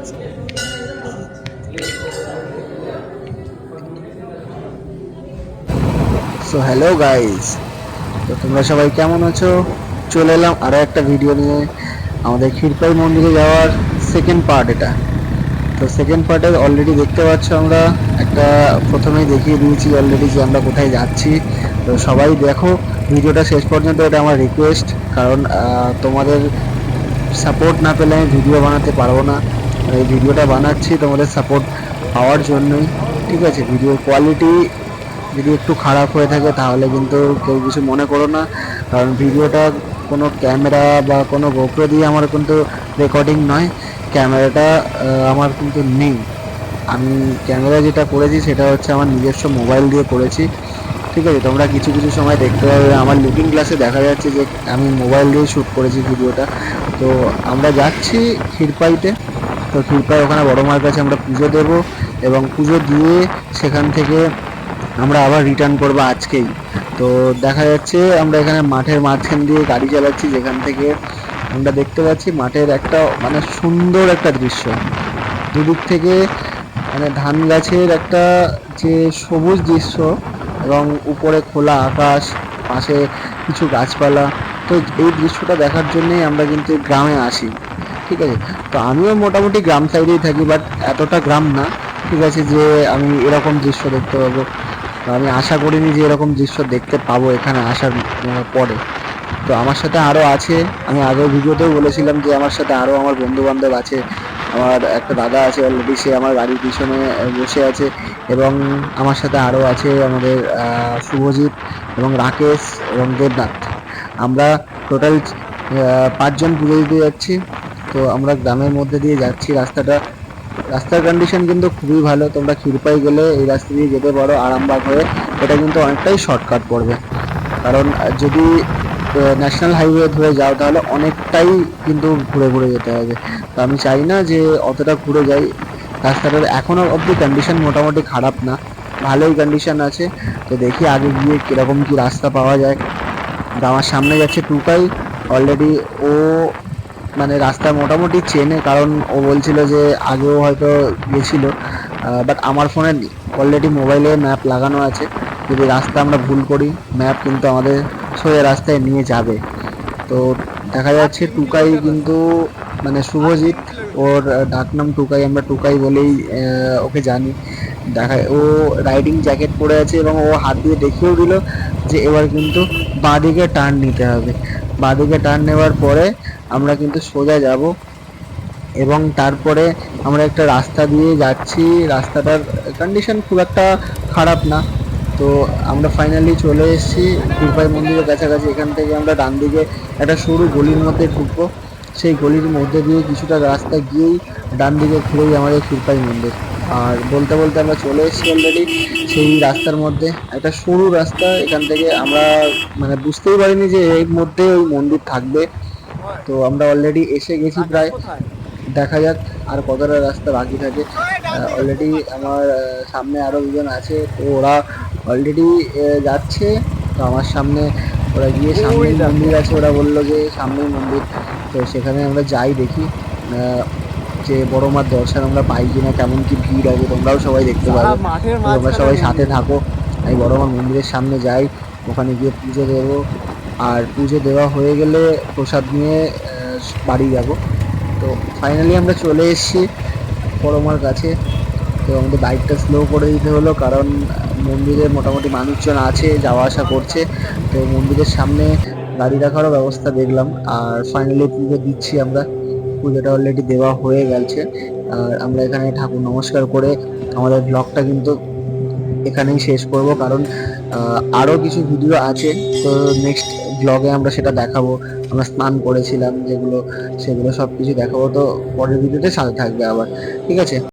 So hello guys, তো তোমরা সবাই কেমন আছো? চলে এলাম আরো একটা ভিডিও নিয়ে। আমাদের ক্ষীরপাই মন্দিরে যাওয়ার সেকেন্ড পার্ট এটা। তো সেকেন্ড পার্টে অলরেডি দেখতে পাচ্ছ, আমরা একটা প্রথমেই দেখিয়ে দিয়েছি অলরেডি যে আমরা কোথায় যাচ্ছি। তো সবাই দেখো ভিডিওটা শেষ পর্যন্ত, এটা আমার রিকোয়েস্ট। কারণ তোমাদের সাপোর্ট না পেলে আমি ভিডিও বানাতে পারবো না। এই ভিডিওটা বানাচ্ছি তোমাদের সাপোর্ট পাওয়ার জন্যই। ঠিক আছে, ভিডিওর কোয়ালিটি যদি একটু খারাপ হয়ে থাকে তাহলে কিন্তু কেউ কিছু মনে করো না। কারণ ভিডিওটা কোনো ক্যামেরা বা কোনো গোপ্রো দিয়ে আমার কিন্তু রেকর্ডিং নয়। ক্যামেরাটা আমার কিন্তু নেই। আমি ক্যামেরা যেটা করেছি সেটা হচ্ছে আমার নিজস্ব মোবাইল দিয়ে করেছি। ঠিক আছে, তোমরা কিছু কিছু সময় দেখতে পাবে আমার লুকিং গ্লাসে দেখা যাচ্ছে যে আমি মোবাইল দিয়ে শ্যুট করেছি ভিডিওটা। তো আমরা যাচ্ছি ক্ষীরপাইতে। তো ক্ষীরপাই ওখানে বড় মার কাছে আমরা পুজো দেবো, এবং পুজো দিয়ে সেখান থেকে আমরা আবার রিটার্ন করবো আজকেই। তো দেখা যাচ্ছে আমরা এখানে মাঠের মাঝখান দিয়ে গাড়ি চালাচ্ছি, যেখান থেকে আমরা দেখতে পাচ্ছি মাঠের একটা মানে সুন্দর একটা দৃশ্য। দুদিক থেকে মানে ধান গাছের একটা যে সবুজ দৃশ্য, এবং উপরে খোলা আকাশ, পাশে কিছু গাছপালা। তো এই দৃশ্যটা দেখার জন্যই আমরা কিন্তু গ্রামে আসি। ঠিক আছে, তো আমিও মোটামুটি গ্রাম সাইডেই থাকি, বাট এতটা গ্রাম না। ঠিক আছে, যে আমি এরকম দৃশ্য দেখতে পাবো আমি আশা করিনি যে এরকম দৃশ্য দেখতে পাবো এখানে আসার পরে। তো আমার সাথে আরও আছে, আমি আগের ভিডিওতেও বলেছিলাম যে আমার সাথে আরও আমার বন্ধু বান্ধব আছে। আমার একটা দাদা আছে অলরেডি, সে আমার গাড়ির পিছনে বসে আছে। এবং আমার সাথে আরও আছে আমাদের শুভজিৎ এবং রাকেশ এবং দেবনাথ। আমরা টোটাল 5 জন পুজো দিতে যাচ্ছি। তো আমরা গ্রামের মধ্যে দিয়ে যাচ্ছি। রাস্তার কন্ডিশন কিন্তু খুবই ভালো। তোমরা ক্ষীরপাই গেলে এই রাস্তা দিয়ে যেতে পারো আরামবাগ হয়ে। এটা কিন্তু অনেকটাই শর্টকাট পড়বে। কারণ যদি ন্যাশনাল হাইওয়ে ধরে যাও তাহলে অনেকটাই কিন্তু ঘুরে ঘুরে যেতে হবে। তো আমি চাই না যে অতটা ঘুরে যাই। রাস্তাটার এখনো অবধি কন্ডিশন মোটামুটি খারাপ না, ভালোই কন্ডিশন আছে। তো দেখি আগে গিয়ে কিরকম কি রাস্তা পাওয়া যায়। আমার সামনে যাচ্ছে টুকাই। অলরেডি ও মানে রাস্তা মোটামুটি চেনে, কারণ ও বলছিল যে আগেও হয়তো গেছিল। বাট আমার ফোনে অলরেডি মোবাইলে ম্যাপ লাগানো আছে। যদি রাস্তা আমরা ভুল করি, ম্যাপ কিন্তু আমাদের সোজা রাস্তায় নিয়ে যাবে। তো দেখা যাচ্ছে টুকাই কিন্তু মানে শুভজিৎ, ওর ডাকনাম টুকাই, আমরা টুকাই বলেই ওকে জানি। দেখায় ও রাইডিং জ্যাকেট পরে আছে, এবং ও হাত দিয়ে দেখিয়েও দিল যে এবার কিন্তু বাঁদিকে টার্ন নিতে হবে। বাঁদিকে টার্ন নেওয়ার পরে আমরা কিন্তু সোজা যাব, এবং তারপরে আমরা একটা রাস্তা দিয়ে যাচ্ছি। রাস্তাটার কন্ডিশন খুব একটা খারাপ না। তো আমরা ফাইনালি চলে এসেছি ক্ষীরপাই মন্দিরের কাছাকাছি। এখান থেকে আমরা ডান দিকে একটা সরু গলির মধ্যে ঢুকবো। সেই গলির মধ্যে দিয়ে কিছুটা রাস্তা গিয়েই ডান দিকে ঘুরেই আমাদের ক্ষীরপাই মন্দির। আর বলতে বলতে আমরা চলে এসেছি অলরেডি সেই রাস্তার মধ্যে। একটা সরু রাস্তা, এখান থেকে আমরা মানে বুঝতেই পারিনি যে এর মধ্যে ওই মন্দির থাকবে। তো আমরা অলরেডি এসে গেছি প্রায়। দেখা যাক আর কতটা রাস্তা বাকি থাকে। অলরেডি আমার সামনে আরো দুজন আছে, তো ওরা অলরেডি যাচ্ছে। তো আমার সামনে ওরা গিয়ে সামনেই মন্দির আছে, ওরা বললো যে সামনেই মন্দির। তো সেখানে আমরা যাই, দেখি যে বড় মার দর্শন আমরা পাই কিনা, কেমন কি ভিড় আছে তোমরাও সবাই দেখতে পাবে। তো তোমরা সবাই সাথে থাকো। আমি বড় মার মন্দিরের সামনে যাই, ওখানে গিয়ে পুজো দেবো। আর পুজো দেওয়া হয়ে গেলে প্রসাদ নিয়ে বাড়ি যাব। তো ফাইনালি আমরা চলে এসেছি বড়মার কাছে। তো আমাদের বাইকটা স্লো করে দিতে হলো, কারণ মন্দিরে মোটামুটি মানুষজন আছে, যাওয়া আসা করছে। তো মন্দিরের সামনে গাড়ি রাখারও ব্যবস্থা দেখলাম। আর ফাইনালি পুজো দিচ্ছি আমরা। পুজোটা অলরেডি দেওয়া হয়ে গেছে। আর আমরা এখানে ঠাকুর নমস্কার করে আমাদের ব্লগটা কিন্তু এখানেই শেষ করব, কারণ আরো কিছু ভিডিও আছে। তো নেক্সট ব্লগে আমরা সেটা দেখাবো। আমরা স্নান করেছিলাম যেগুলো, সেগুলো সবকিছু দেখাবো। তো পরের ভিডিওতে সাথে থাকবে আবার। ঠিক আছে।